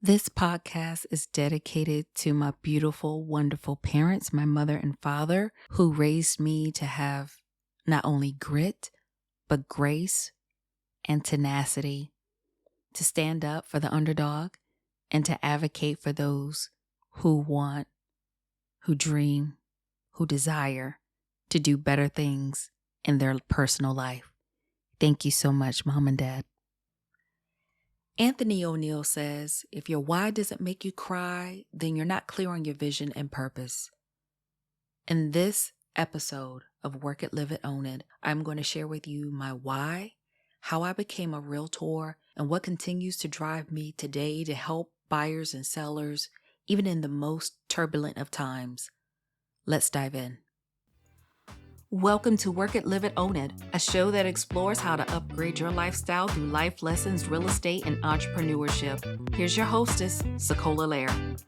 This podcast is dedicated to my beautiful, wonderful parents, my mother and father, who raised me to have not only grit, but grace and tenacity to stand up for the underdog and to advocate for those who want, who dream, who desire to do better things in their personal life. Thank you so much, Mom and Dad. Anthony O'Neill says, if your why doesn't make you cry, then you're not clear on your vision and purpose. In this episode of Work It, Live It, Own It, I'm going to share with you my why, how I became a realtor, and what continues to drive me today to help buyers and sellers, even in the most turbulent of times. Let's dive in. Welcome to Work It, Live It, Own It, a show that explores how to upgrade your lifestyle through life lessons, real estate, and entrepreneurship. Here's your hostess, SaCola Lehr.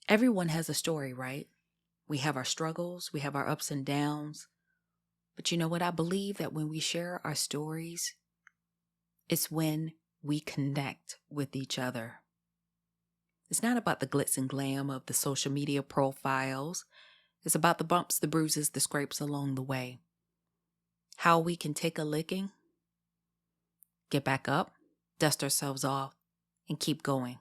Everyone has a story, right? We have our struggles, we have our ups and downs. But you know what? I believe that when we share our stories, it's when we connect with each other. It's not about the glitz and glam of the social media profiles. It's about the bumps, the bruises, the scrapes along the way. How we can take a licking, get back up, dust ourselves off, and keep going.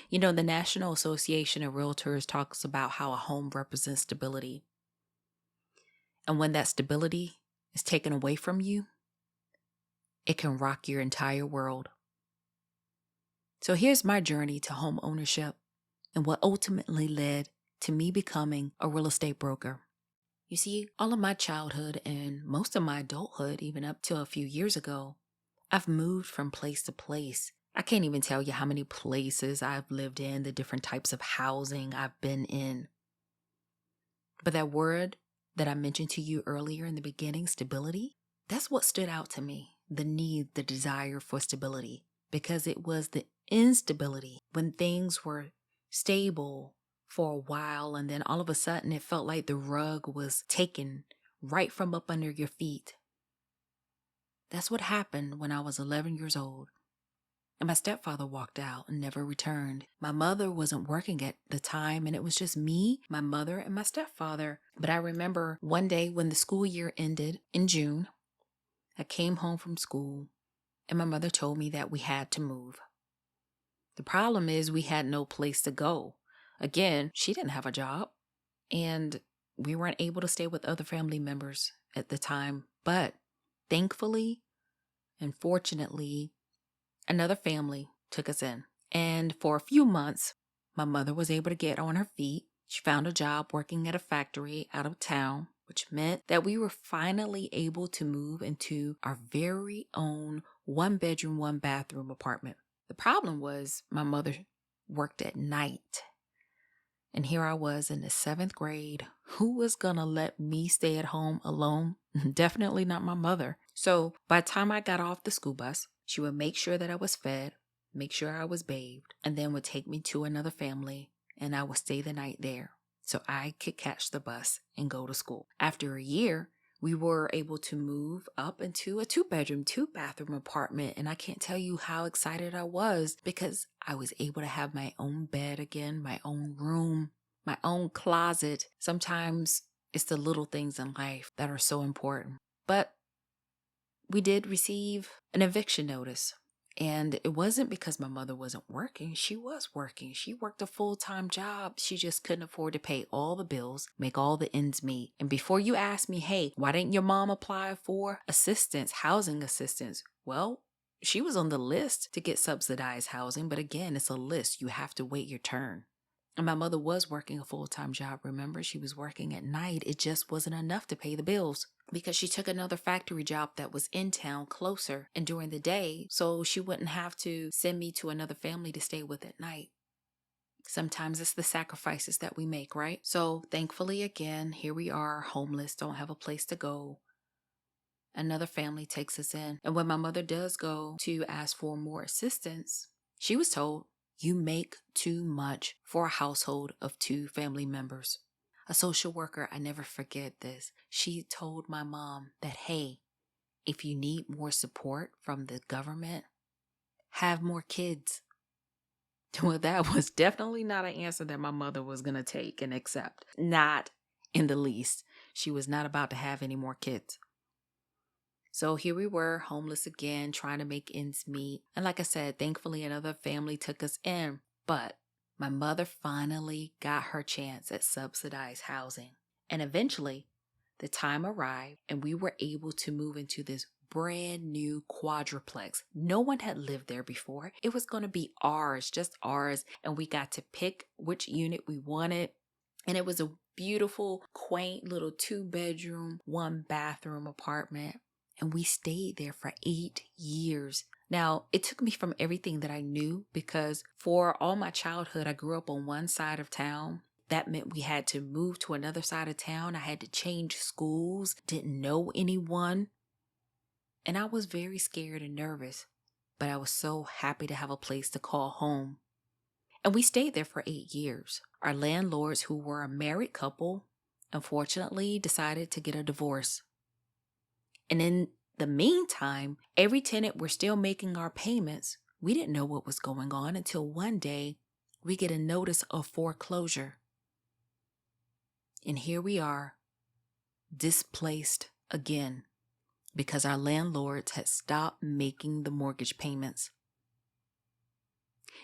You know, the National Association of Realtors talks about how a home represents stability. And when that stability is taken away from you, it can rock your entire world. So here's my journey to home ownership and what ultimately led to me becoming a real estate broker. You see, all of my childhood and most of my adulthood, even up to a few years ago, I've moved from place to place. I can't even tell you how many places I've lived in, the different types of housing I've been in. But that word that I mentioned to you earlier in the beginning, stability, that's what stood out to me, the need, the desire for stability, because it was the instability when things were stable for a while and then all of a sudden it felt like the rug was taken right from up under your feet. That's what happened when I was 11 years old. And my stepfather walked out and never returned. My mother wasn't working at the time and it was just me, my mother, and my stepfather. But I remember one day when the school year ended in June, I came home from school and my mother told me that we had to move. The problem is we had no place to go. Again, she didn't have a job and we weren't able to stay with other family members at the time. But thankfully and fortunately, another family took us in. And for a few months, my mother was able to get on her feet. She found a job working at a factory out of town, which meant that we were finally able to move into our very own 1-bedroom, 1-bathroom apartment. The problem was my mother worked at night. And here I was in the 7th grade. Who was going to let me stay at home alone? Definitely not my mother. So by the time I got off the school bus, she would make sure that I was fed, make sure I was bathed, and then would take me to another family and I would stay the night there so I could catch the bus and go to school. After a year, we were able to move up into a 2-bedroom, 2-bathroom apartment. And I can't tell you how excited I was because I was able to have my own bed again, my own room, my own closet. Sometimes it's the little things in life that are so important. But we did receive an eviction notice. And it wasn't because my mother wasn't working. She was working. She worked a full-time job. She just couldn't afford to pay all the bills, make all the ends meet. And before you ask me, hey, why didn't your mom apply for assistance, housing assistance? Well, she was on the list to get subsidized housing. But again, it's a list. You have to wait your turn. And my mother was working a full-time job. Remember, she was working at night. It just wasn't enough to pay the bills because she took another factory job that was in town closer and during the day, so she wouldn't have to send me to another family to stay with at night. Sometimes it's the sacrifices that we make, right? So thankfully, again, here we are, homeless, don't have a place to go. Another family takes us in. And when my mother does go to ask for more assistance, she was told, you make too much for a household of 2 family members. A social worker, I never forget this. She told my mom that, hey, if you need more support from the government, have more kids. Well, that was definitely not an answer that my mother was going to take and accept. Not in the least. She was not about to have any more kids. So here we were, homeless again, trying to make ends meet. And like I said, thankfully another family took us in. But my mother finally got her chance at subsidized housing. And eventually, the time arrived and we were able to move into this brand new quadruplex. No one had lived there before. It was going to be ours, just ours. And we got to pick which unit we wanted. And it was a beautiful, quaint little 2-bedroom, 1-bathroom apartment. And we stayed there for 8 years. Now, it took me from everything that I knew because for all my childhood, I grew up on one side of town. That meant we had to move to another side of town. I had to change schools, didn't know anyone. And I was very scared and nervous, but I was so happy to have a place to call home. And we stayed there for 8 years. Our landlords, who were a married couple, unfortunately decided to get a divorce. And in the meantime, every tenant were still making our payments. We didn't know what was going on until one day we get a notice of foreclosure. And here we are, displaced again, because our landlords had stopped making the mortgage payments.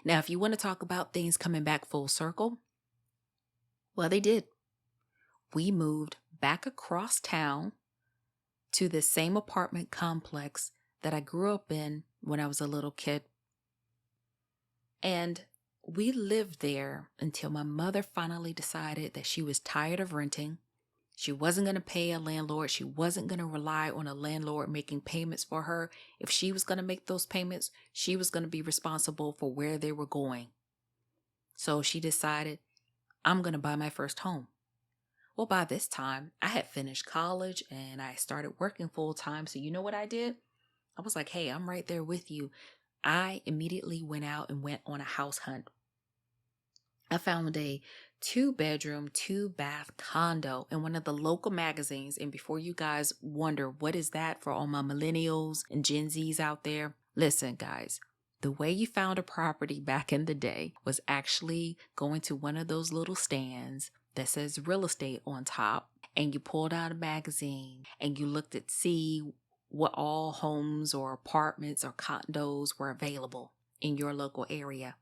Now, if you want to talk about things coming back full circle, well, they did. We moved back across town to the same apartment complex that I grew up in when I was a little kid. And we lived there until my mother finally decided that she was tired of renting. She wasn't going to pay a landlord. She wasn't going to rely on a landlord making payments for her. If she was going to make those payments, she was going to be responsible for where they were going. So she decided, I'm going to buy my first home. Well, by this time, I had finished college and I started working full time. So you know what I did? I was like, hey, I'm right there with you. I immediately went out and went on a house hunt. I found a 2-bedroom, 2-bath condo in one of the local magazines. And before you guys wonder, what is that for all my millennials and Gen Zs out there? Listen, guys, the way you found a property back in the day was actually going to one of those little stands that says real estate on top, and you pulled out a magazine and you looked at see what all homes or apartments or condos were available in your local area.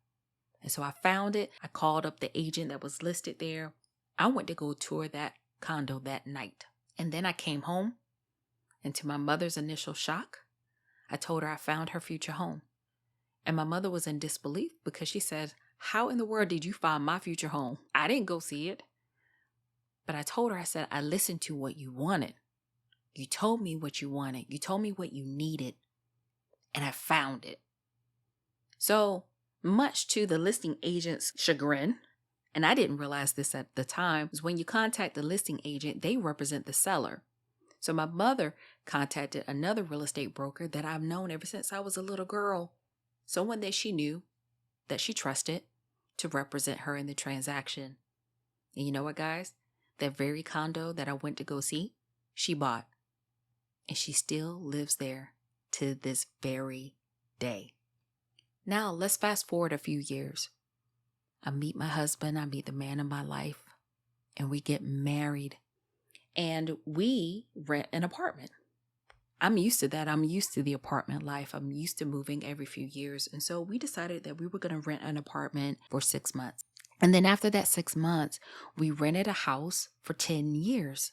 And so I found it. I called up the agent that was listed there. I went to go tour that condo that night. And then I came home, and to my mother's initial shock, I told her I found her future home. And my mother was in disbelief because she said, how in the world did you find my future home? I didn't go see it. But I told her, I said, I listened to what you wanted. You told me what you wanted. You told me what you needed. And I found it. So much to the listing agent's chagrin, and I didn't realize this at the time, is when you contact the listing agent, they represent the seller. So my mother contacted another real estate broker that I've known ever since I was a little girl. Someone that she knew, that she trusted, to represent her in the transaction. And you know what, guys? That very condo that I went to go see, she bought. And she still lives there to this very day. Now, let's fast forward a few years. I meet my husband, I meet the man of my life, and we get married. And we rent an apartment. I'm used to that. I'm used to the apartment life. I'm used to moving every few years. And so we decided that we were going to rent an apartment for 6 months. And then after that 6 months, we rented a house for 10 years.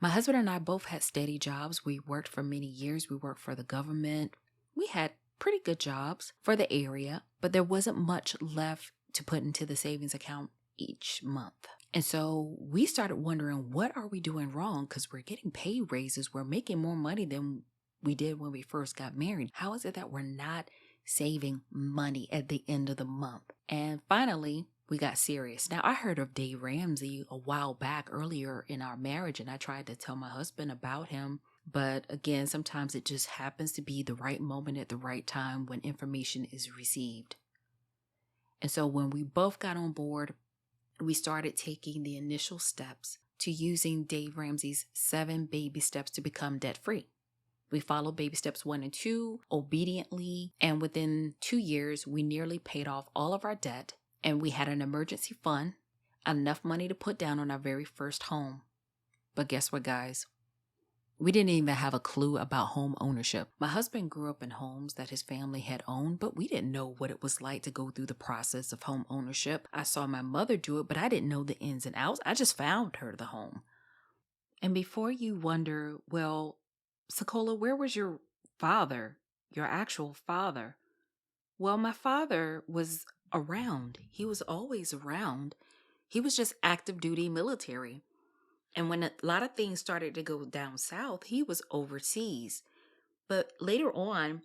My husband and I both had steady jobs. We worked for many years. We worked for the government. We had pretty good jobs for the area, but there wasn't much left to put into the savings account each month. And so we started wondering, what are we doing wrong? Because we're getting pay raises. We're making more money than we did when we first got married. How is it that we're not saving money at the end of the month? And finally, we got serious. Now, I heard of Dave Ramsey a while back earlier in our marriage, and I tried to tell my husband about him. But again, sometimes it just happens to be the right moment at the right time when information is received. And so when we both got on board, we started taking the initial steps to using Dave Ramsey's 7 baby steps to become debt-free. We followed baby steps 1 and 2 obediently, and within 2 years, we nearly paid off all of our debt, and we had an emergency fund, enough money to put down on our very first home. But guess what, guys? We didn't even have a clue about home ownership. My husband grew up in homes that his family had owned, but we didn't know what it was like to go through the process of home ownership. I saw my mother do it, but I didn't know the ins and outs. I just found her the home. And before you wonder, well, SaCola, where was your father, your actual father? Well, my father was around. He was always around. He was just active duty military. And when a lot of things started to go down south, he was overseas. But later on,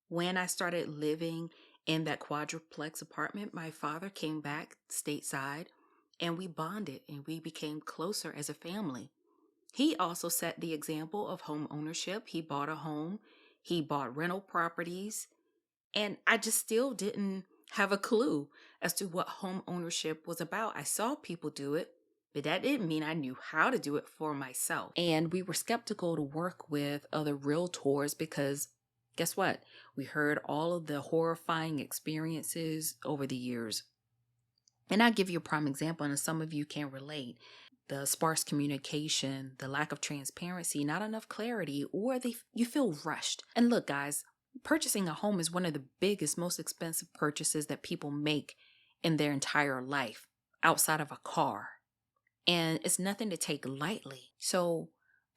when I started living in that quadruplex apartment, my father came back stateside and we bonded and we became closer as a family. He also set the example of home ownership. He bought a home, he bought rental properties, and I just still didn't have a clue as to what home ownership was about. I saw people do it, but that didn't mean I knew how to do it for myself. And we were skeptical to work with other realtors because guess what? We heard all of the horrifying experiences over the years. And I'll give you a prime example, and some of you can relate. The sparse communication, the lack of transparency, not enough clarity, or you feel rushed. And look, guys, purchasing a home is one of the biggest, most expensive purchases that people make in their entire life outside of a car. And it's nothing to take lightly. So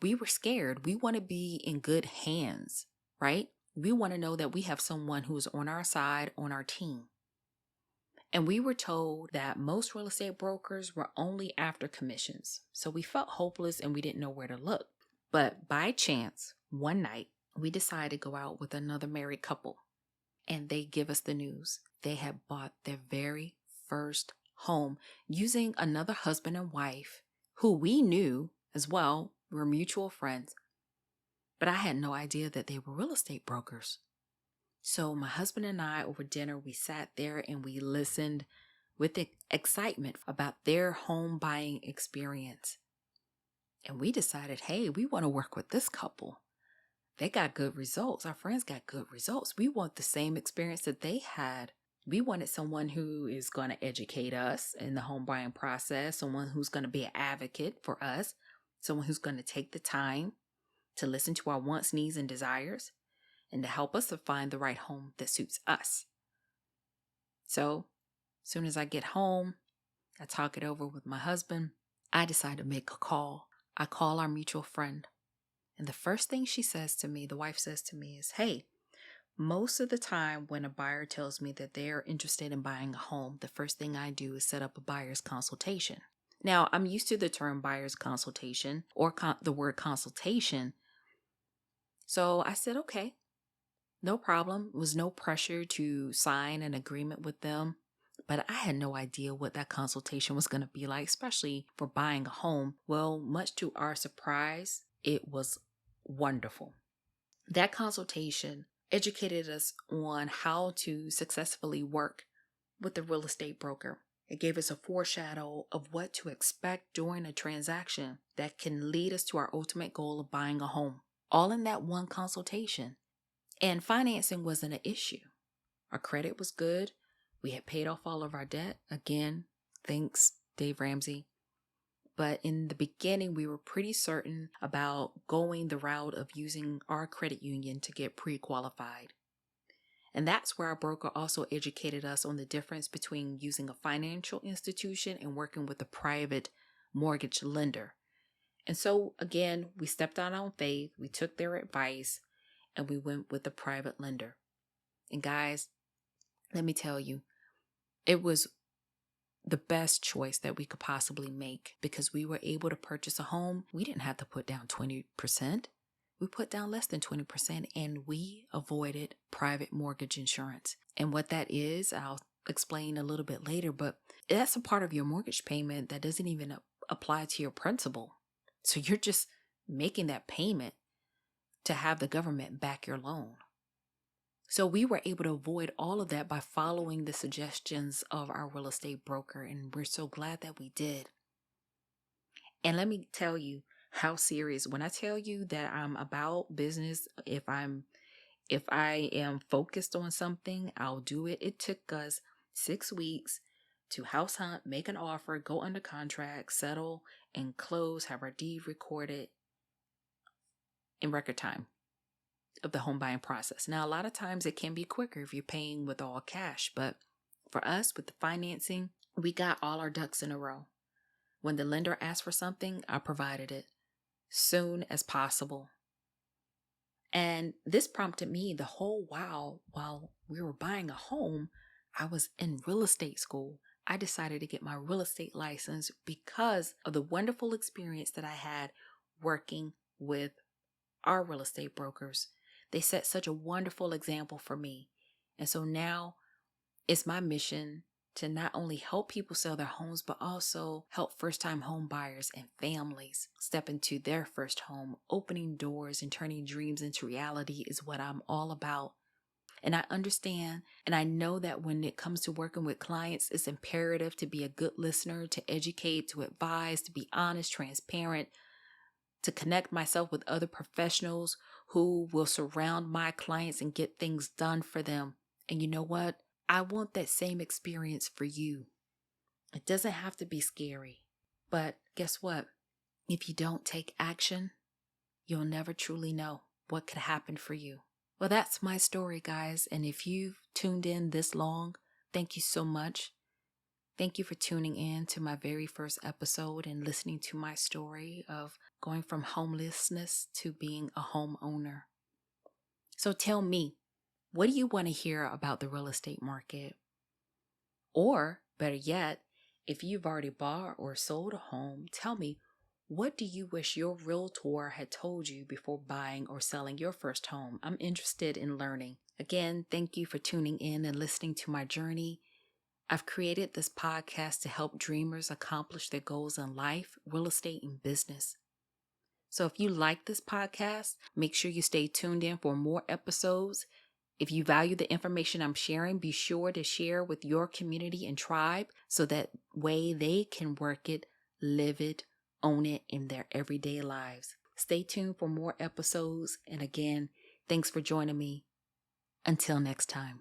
we were scared. We want to be in good hands, right? We want to know that we have someone who's on our side, on our team. And we were told that most real estate brokers were only after commissions. So we felt hopeless and we didn't know where to look. But by chance, one night, we decided to go out with another married couple. And they give us the news. They had bought their very first home using another husband and wife who we knew as well. We were mutual friends. But I had no idea that they were real estate brokers. So my husband and I, over dinner, we sat there and we listened with excitement about their home buying experience. And we decided, hey, we want to work with this couple. They got good results. Our friends got good results. We want the same experience that they had. We wanted someone who is going to educate us in the home buying process, someone who's going to be an advocate for us, someone who's going to take the time to listen to our wants, needs, and desires, and to help us to find the right home that suits us. So, as soon as I get home, I talk it over with my husband. I decide to make a call. I call our mutual friend. And the first thing she says to me, the wife says to me, is, hey, most of the time when a buyer tells me that they're interested in buying a home, the first thing I do is set up a buyer's consultation. Now, I'm used to the term buyer's consultation or the word consultation. So I said, okay. No problem. It was no pressure to sign an agreement with them. But I had no idea what that consultation was going to be like, especially for buying a home. Well, much to our surprise, it was wonderful. That consultation educated us on how to successfully work with the real estate broker. It gave us a foreshadow of what to expect during a transaction that can lead us to our ultimate goal of buying a home. All in that one consultation. And financing wasn't an issue. Our credit was good. We had paid off all of our debt. Again, thanks, Dave Ramsey. But in the beginning, we were pretty certain about going the route of using our credit union to get pre-qualified. And that's where our broker also educated us on the difference between using a financial institution and working with a private mortgage lender. And so, again, we stepped out on faith. We took their advice. And we went with a private lender. And guys, let me tell you, it was the best choice that we could possibly make because we were able to purchase a home. We didn't have to put down 20%. We put down less than 20% and we avoided private mortgage insurance. And what that is, I'll explain a little bit later, but that's a part of your mortgage payment that doesn't even apply to your principal. So you're just making that payment to have the government back your loan. So we were able to avoid all of that by following the suggestions of our real estate broker, and we're so glad that we did. And let me tell you how serious. When I tell you that I'm about business, if I am focused on something, I'll do it. It took us 6 weeks to house hunt, make an offer, go under contract, settle, and close, have our deed recorded in record time of the home buying process. Now, a lot of times it can be quicker if you're paying with all cash, but for us with the financing, we got all our ducks in a row. When the lender asked for something, I provided it soon as possible. And this prompted me the whole while we were buying a home, I was in real estate school. I decided to get my real estate license because of the wonderful experience that I had working with our real estate brokers. They set such a wonderful example for me. And so now it's my mission to not only help people sell their homes, but also help first-time home buyers and families step into their first home. Opening doors and turning dreams into reality is what I'm all about. And I understand, and I know that when it comes to working with clients, it's imperative to be a good listener, to educate, to advise, to be honest, transparent, to connect myself with other professionals who will surround my clients and get things done for them. And you know what? I want that same experience for you. It doesn't have to be scary. But guess what? If you don't take action, you'll never truly know what could happen for you. Well, that's my story, guys. And if you've tuned in this long, thank you so much. Thank you for tuning in to my very first episode and listening to my story of going from homelessness to being a homeowner. So tell me, what do you want to hear about the real estate market? Or better yet, if you've already bought or sold a home, tell me, what do you wish your realtor had told you before buying or selling your first home? I'm interested in learning. Again, thank you for tuning in and listening to my journey. I've created this podcast to help dreamers accomplish their goals in life, real estate, and business. So if you like this podcast, make sure you stay tuned in for more episodes. If you value the information I'm sharing, be sure to share with your community and tribe so that way they can work it, live it, own it in their everyday lives. Stay tuned for more episodes. And again, thanks for joining me. Until next time.